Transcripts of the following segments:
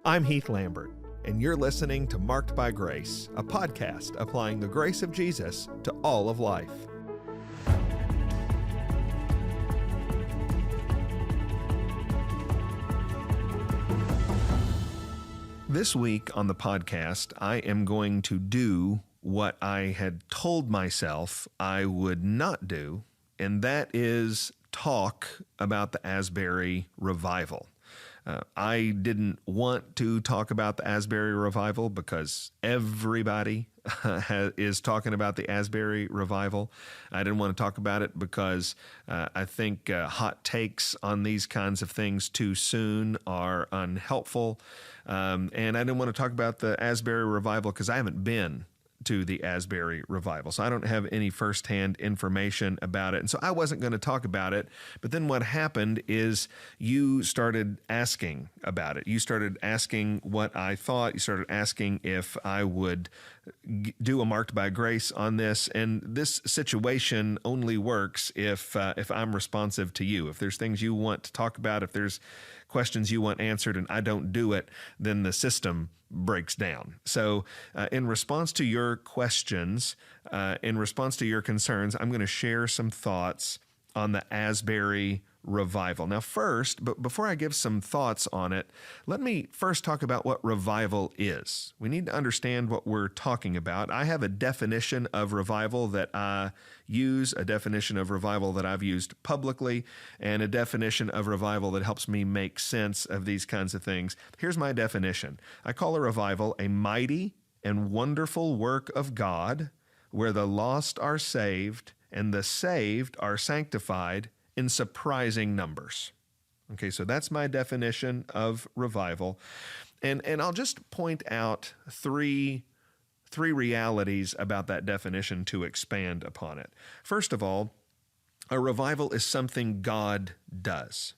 I'm Heath Lambert, and you're listening to Marked by Grace, a podcast applying the grace of Jesus to all of life. This week on the podcast, I am going to do what I had told myself I would not do, and that is talk about the Asbury Revival. I didn't want to talk about the Asbury Revival because everybody is talking about the Asbury Revival. I didn't want to talk about it because I think hot takes on these kinds of things too soon are unhelpful. And I didn't want to talk about the Asbury Revival because I haven't been to the Asbury Revival. So I don't have any firsthand information about it. And so I wasn't going to talk about it. But then what happened is you started asking about it. You started asking what I thought. You started asking if I would do a Marked by Grace on this. And this situation only works if I'm responsive to you. If there's things you want to talk about, if there's questions you want answered and I don't do it, then the system breaks down. So in response to your questions, in response to your concerns, I'm going to share some thoughts on the Asbury Revival. Now first, but before I give some thoughts on it, let me first talk about what revival is. We need to understand what we're talking about. I have a definition of revival that I use, a definition of revival that I've used publicly, and a definition of revival that helps me make sense of these kinds of things. Here's my definition. I call a revival a mighty and wonderful work of God where the lost are saved and the saved are sanctified in surprising numbers. Okay, so that's my definition of revival. And I'll just point out three realities about that definition to expand upon it. First of all, a revival is something God does.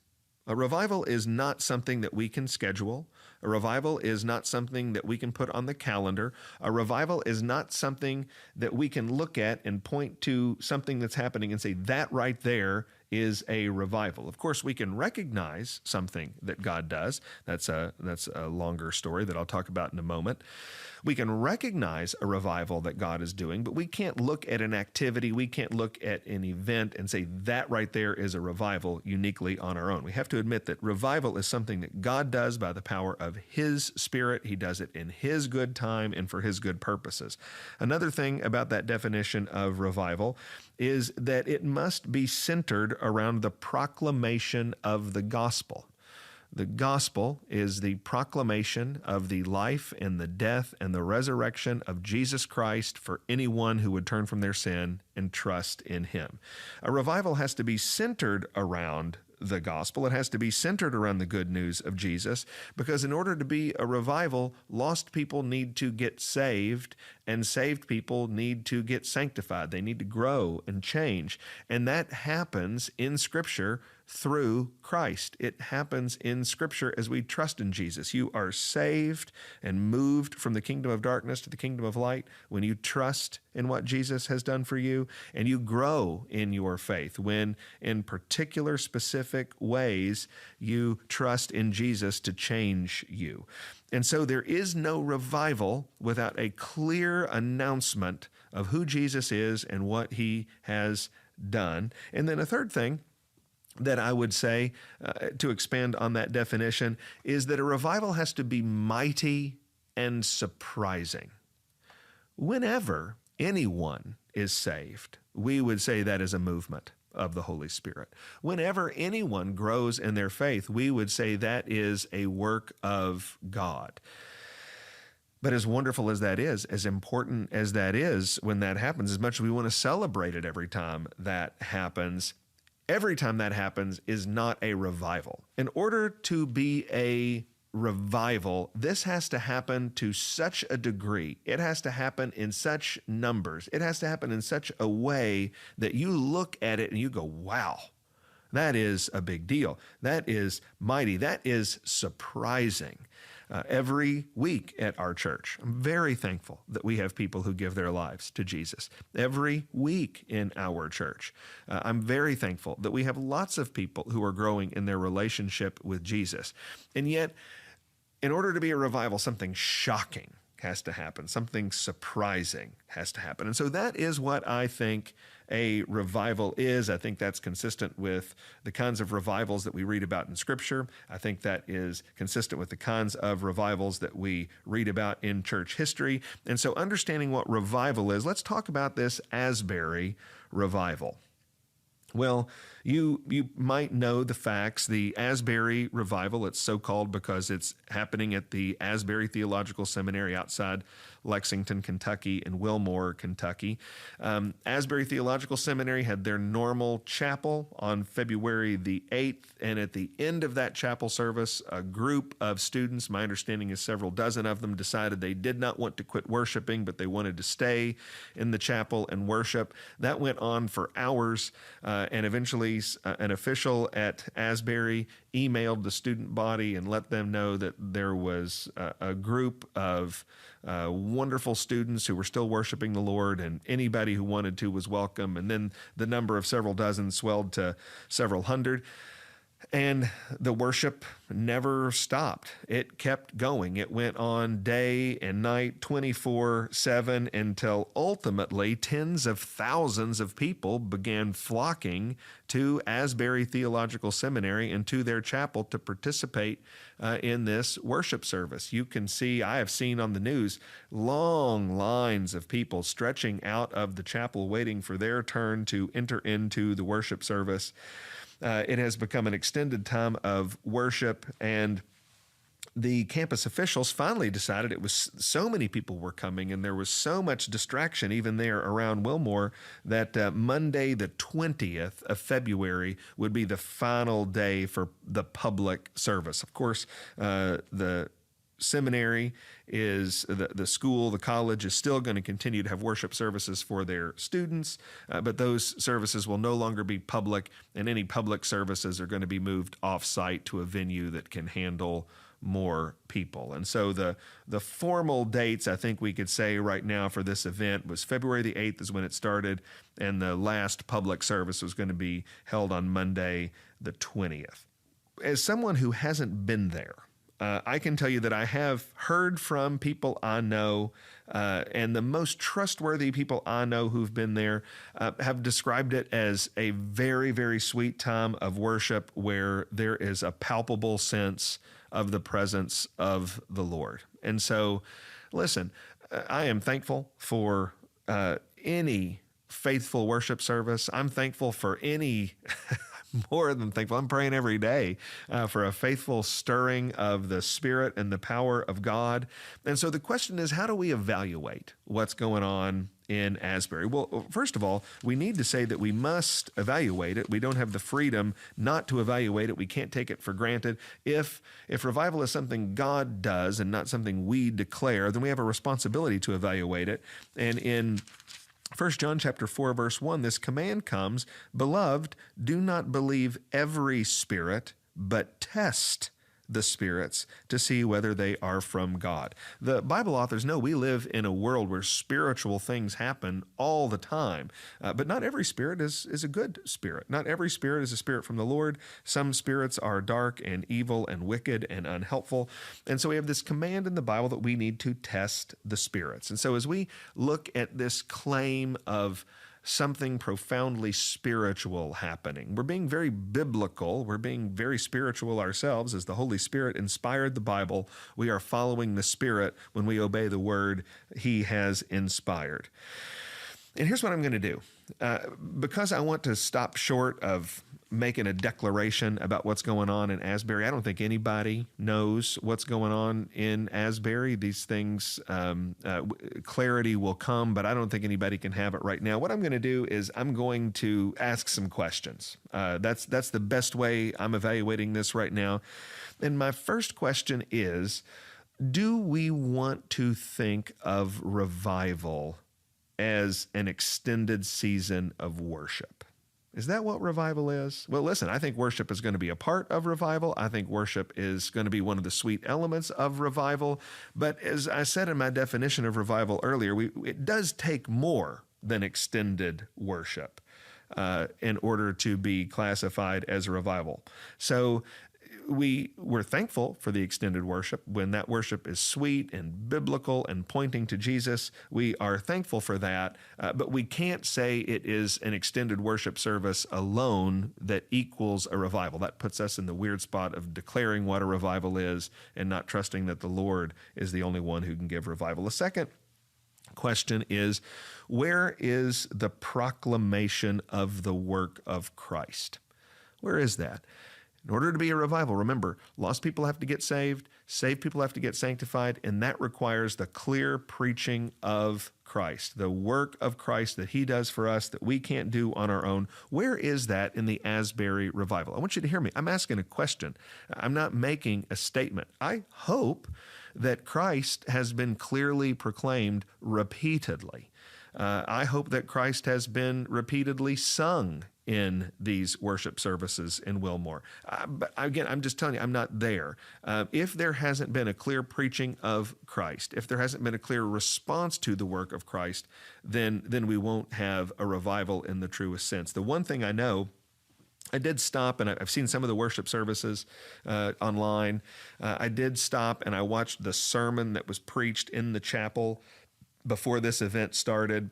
A revival is not something that we can schedule. A revival is not something that we can put on the calendar. A revival is not something that we can look at and point to something that's happening and say, that right there is a revival. Of course, we can recognize something that God does. That's a longer story that I'll talk about in a moment. We can recognize a revival that God is doing, but we can't look at an activity, we can't look at an event and say that right there is a revival uniquely on our own. We have to admit that revival is something that God does by the power of His Spirit. He does it in His good time and for His good purposes. Another thing about that definition of revival is that it must be centered around the proclamation of the gospel. The gospel is the proclamation of the life and the death and the resurrection of Jesus Christ for anyone who would turn from their sin and trust in Him. A revival has to be centered around the gospel. It has to be centered around the good news of Jesus, because in order to be a revival, lost people need to get saved and saved people need to get sanctified. They need to grow and change. And that happens in Scripture through Christ. It happens in Scripture as we trust in Jesus. You are saved and moved from the kingdom of darkness to the kingdom of light when you trust in what Jesus has done for you, and you grow in your faith when, in particular specific ways, you trust in Jesus to change you. And so there is no revival without a clear announcement of who Jesus is and what He has done. And then a third thing that I would say, to expand on that definition, is that a revival has to be mighty and surprising. Whenever anyone is saved, we would say that is a movement of the Holy Spirit. Whenever anyone grows in their faith, we would say that is a work of God. But as wonderful as that is, as important as that is when that happens, as much as we want to celebrate it every time that happens, every time that happens is not a revival. In order to be a revival, this has to happen to such a degree. It has to happen in such numbers. It has to happen in such a way that you look at it and you go, wow, that is a big deal. That is mighty. That is surprising. Every week at our church, I'm very thankful that we have people who give their lives to Jesus. Every week in our church, I'm very thankful that we have lots of people who are growing in their relationship with Jesus. And yet, in order to be a revival, something shocking has to happen. Something surprising has to happen. And so that is what I think a revival is. I think that's consistent with the kinds of revivals that we read about in Scripture. I think that is consistent with the kinds of revivals that we read about in church history. And so understanding what revival is, let's talk about this Asbury Revival. Well, you might know the facts. The Asbury Revival, it's so called because it's happening at the Asbury Theological Seminary outside Lexington, Kentucky, and Wilmore, Kentucky. Asbury Theological Seminary had their normal chapel on February the 8th, and at the end of that chapel service, a group of students, my understanding is several dozen of them, decided they did not want to quit worshiping, but they wanted to stay in the chapel and worship. That went on for hours, and eventually an official at Asbury emailed the student body and let them know that there was a group of wonderful students who were still worshiping the Lord, and anybody who wanted to was welcome. And then the number of several dozen swelled to several hundred. And the worship never stopped. It kept going. It went on day and night, 24/7, until ultimately tens of thousands of people began flocking to Asbury Theological Seminary and to their chapel to participate in this worship service. You can see, I have seen on the news, long lines of people stretching out of the chapel waiting for their turn to enter into the worship service. It has become an extended time of worship, and the campus officials finally decided it was so many people were coming and there was so much distraction even there around Wilmore that Monday the 20th of February would be the final day for the public service. Of course, the seminary is the school, the college is still going to continue to have worship services for their students, but those services will no longer be public, and any public services are going to be moved off-site to a venue that can handle more people. And so the formal dates, I think we could say right now for this event, was February the 8th is when it started, and the last public service was going to be held on Monday the 20th. As someone who hasn't been there, I can tell you that I have heard from people I know, and the most trustworthy people I know who've been there have described it as a very, very sweet time of worship where there is a palpable sense of the presence of the Lord. And so, listen, I am thankful for any faithful worship service. I'm thankful for any... More than thankful. I'm praying every day for a faithful stirring of the Spirit and the power of God. And so the question is, how do we evaluate what's going on in Asbury? Well, first of all, we need to say that we must evaluate it. We don't have the freedom not to evaluate it. We can't take it for granted. If revival is something God does and not something we declare, then we have a responsibility to evaluate it. And in 1 John chapter 4, verse 1, this command comes, "Beloved, do not believe every spirit, but test the spirits to see whether they are from God." The Bible authors know we live in a world where spiritual things happen all the time, but not every spirit is a good spirit. Not every spirit is a spirit from the Lord. Some spirits are dark and evil and wicked and unhelpful. And so we have this command in the Bible that we need to test the spirits. And so as we look at this claim of something profoundly spiritual happening, we're being very biblical. We're being very spiritual ourselves. As the Holy Spirit inspired the Bible, we are following the Spirit when we obey the word He has inspired. And here's what I'm going to do. Because I want to stop short of making a declaration about what's going on in Asbury. I don't think anybody knows what's going on in Asbury. These things, clarity will come, but I don't think anybody can have it right now. What I'm going to do is I'm going to ask some questions. That's the best way I'm evaluating this right now. And my first question is, do we want to think of revival as an extended season of worship? Is that what revival is? Well, listen, I think worship is going to be a part of revival. I think worship is going to be one of the sweet elements of revival. But as I said in my definition of revival earlier, it does take more than extended worship in order to be classified as a revival. So we're thankful for the extended worship. When that worship is sweet and biblical and pointing to Jesus, we are thankful for that. But we can't say it is an extended worship service alone that equals a revival. That puts us in the weird spot of declaring what a revival is and not trusting that the Lord is the only one who can give revival. The second question is, where is the proclamation of the work of Christ? Where is that? In order to be a revival, remember, lost people have to get saved people have to get sanctified, and that requires the clear preaching of Christ, the work of Christ that he does for us that we can't do on our own. Where is that in the Asbury Revival? I want you to hear me. I'm asking a question. I'm not making a statement. I hope that Christ has been clearly proclaimed repeatedly. I hope that Christ has been repeatedly sung in these worship services in Wilmore. But again, I'm just telling you, I'm not there. If there hasn't been a clear preaching of Christ, if there hasn't been a clear response to the work of Christ, then we won't have a revival in the truest sense. The one thing I know, I did stop, and I've seen some of the worship services online. I did stop and I watched the sermon that was preached in the chapel before this event started.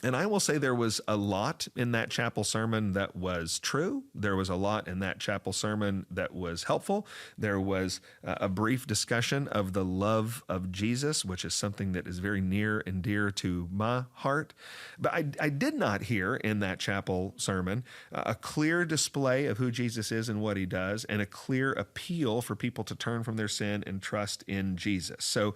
And I will say there was a lot in that chapel sermon that was true. There was a lot in that chapel sermon that was helpful. There was a brief discussion of the love of Jesus, which is something that is very near and dear to my heart. But I did not hear in that chapel sermon a clear display of who Jesus is and what he does, and a clear appeal for people to turn from their sin and trust in Jesus. So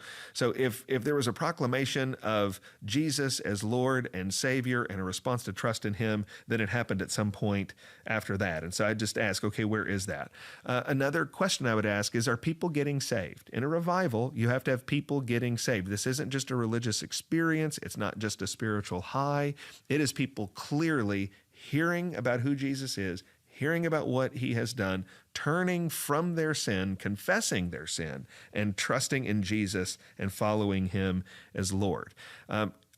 if there was a proclamation of Jesus as Lord and Savior and a response to trust in him, then it happened at some point after that. And so I just ask, okay, where is that? Another question I would ask is, are people getting saved? In a revival, you have to have people getting saved. This isn't just a religious experience. It's not just a spiritual high. It is people clearly hearing about who Jesus is, hearing about what he has done, turning from their sin, confessing their sin, and trusting in Jesus and following him as Lord.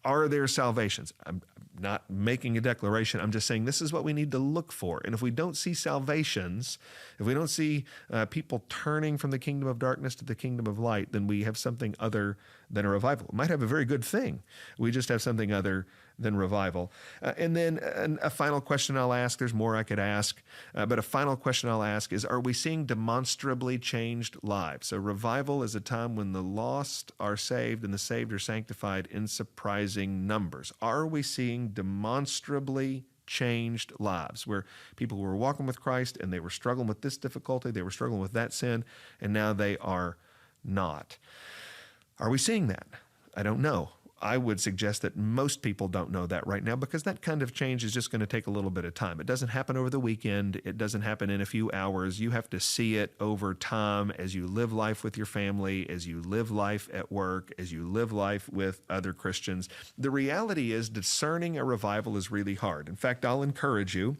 Are there salvations? I'm not making a declaration. I'm just saying this is what we need to look for. And if we don't see salvations, if we don't see people turning from the kingdom of darkness to the kingdom of light, then we have something other than a revival. We might have a very good thing. We just have something other than revival. And then a final question I'll ask, there's more I could ask, but a final question I'll ask is, are we seeing demonstrably changed lives? So revival is a time when the lost are saved and the saved are sanctified in surprising numbers. Are we seeing demonstrably changed lives where people were walking with Christ and they were struggling with this difficulty, they were struggling with that sin, and now they are not? Are we seeing that? I don't know. I would suggest that most people don't know that right now, because that kind of change is just going to take a little bit of time. It doesn't happen over the weekend. It doesn't happen in a few hours. You have to see it over time as you live life with your family, as you live life at work, as you live life with other Christians. The reality is discerning a revival is really hard. In fact, I'll encourage you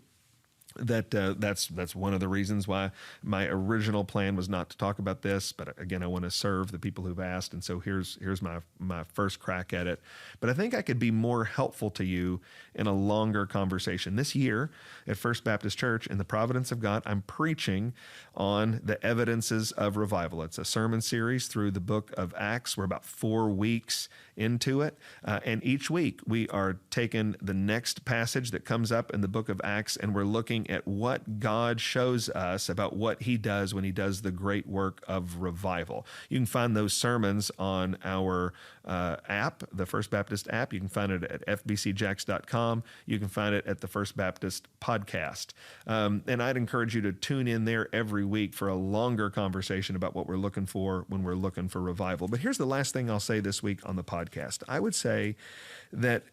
that's one of the reasons why my original plan was not to talk about this. But again, I want to serve the people who've asked, and so here's my first crack at it. But I think I could be more helpful to you in a longer conversation. This year at First Baptist Church, in the providence of God, I'm preaching on the evidences of revival. It's a sermon series through the book of Acts. We're about 4 weeks into it, and each week we are taking the next passage that comes up in the book of Acts, and we're looking at what God shows us about what he does when he does the great work of revival. You can find those sermons on our app, the First Baptist app. You can find it at fbcjacks.com. You can find it at the First Baptist podcast. And I'd encourage you to tune in there every week for a longer conversation about what we're looking for when we're looking for revival. But here's the last thing I'll say this week on the podcast. I would say that,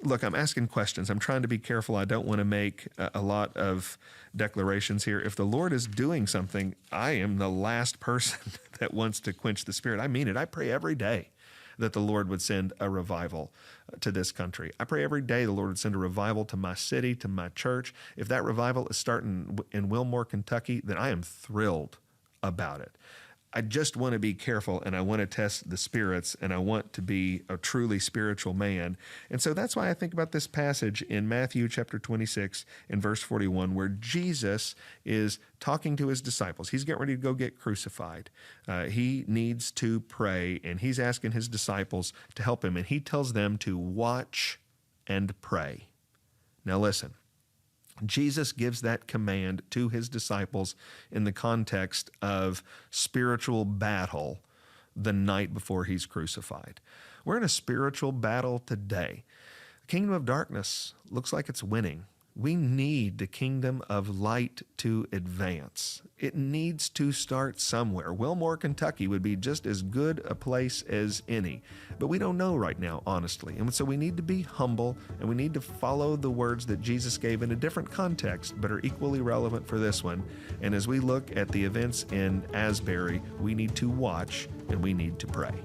look, I'm asking questions. I'm trying to be careful. I don't want to make a lot of declarations here. If the Lord is doing something, I am the last person that wants to quench the Spirit. I mean it. I pray every day that the Lord would send a revival to this country. I pray every day the Lord would send a revival to my city, to my church. If that revival is starting in Wilmore, Kentucky, then I am thrilled about it. I just want to be careful, and I want to test the spirits, and I want to be a truly spiritual man. And so that's why I think about this passage in Matthew chapter 26 and verse 41, where Jesus is talking to his disciples. He's getting ready to go get crucified. He needs to pray, and he's asking his disciples to help him, and he tells them to watch and pray. Now listen. Jesus gives that command to his disciples in the context of spiritual battle the night before he's crucified. We're in a spiritual battle today. The kingdom of darkness looks like it's winning. We need the kingdom of light to advance. It needs to start somewhere. Wilmore, Kentucky would be just as good a place as any, but we don't know right now, honestly. And so we need to be humble, and we need to follow the words that Jesus gave in a different context, but are equally relevant for this one. And as we look at the events in Asbury, we need to watch and we need to pray.